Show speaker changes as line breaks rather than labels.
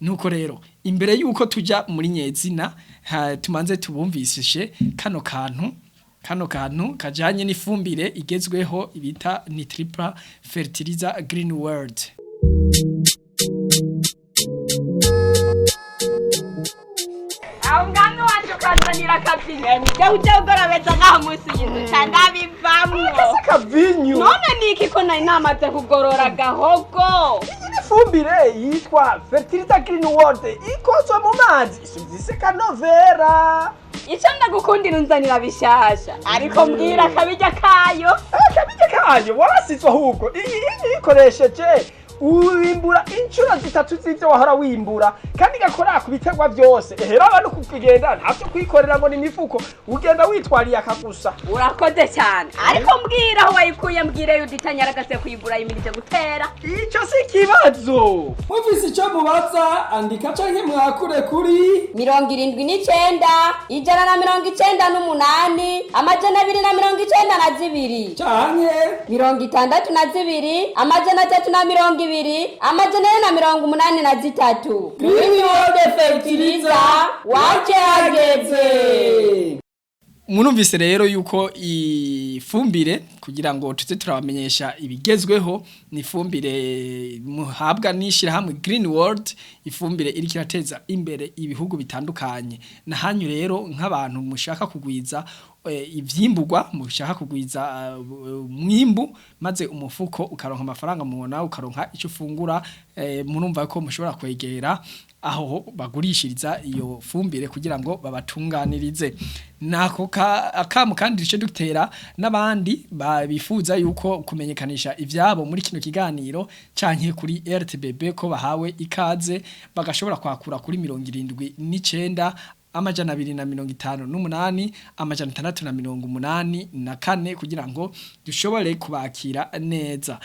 Nuko rero imbere yuko tuja muri nyezina tumanze tubumvisishe kano kantu kajanye n'ifumbire igezweho ibita ni triple fertilizer green world.
Aungano wanje kazanira kavinyo nje ugora beza ngaho musi yizo candabivamwo
kavinyo
none niki ko nari namaze kugorora gahogo
ifumbire yitwa fertilizer green world ikozwe mu mazi sivise kanovera
ico ndagukundira unzanira bishasha ariko mbwira kabijya kayo
warasizwe ahubwo ikoresheje uwimbura inshuro zitatu z'ivyo wahora wimbura kandi gakora ku bitegwa byose ehera abantu kugenda ntavyo kwikorera ngo ni mifuko ugenda witwariye akagusa
urakoze cyane ariko mbwira aho wayikuye mbwire yuditanyara gase kuyigura yimirije gutera
ico si kibazo
Mufise ico mubaza andika canke mwakure kuri
79 198 amajana 292
canke
62 amajana 320 amajana 483
Green World Fertilizer wache hageze. Munumvise rero yuko ifumbire kugira ngo tuze turabamenyesha ibigezweho ni ifumbire muhabwa nishira hamwe Green World ifumbire iri kirateza imbere ibihugu bitandukanye na hanyu rero nk'abantu mushaka kugwiza ivyimburwa mushaka kugwiza mwimbu maze umufuko ukaronka amafaranga mubona ukaronka ico ufungura murumva ko mushobora kwegera aho bagurishiriza iyo fumbire kugira ngo babatunganirize nako akamu kandi rice dutera n'abandi bifuza yuko kumenyekanisha ivyabo muri kino kiganiro canke kuri RTBB ko bahawe ikaze bagashobora kwakura kuri 79 amajana 258 amajana 684 kugira ngo dushobore kubakira neza.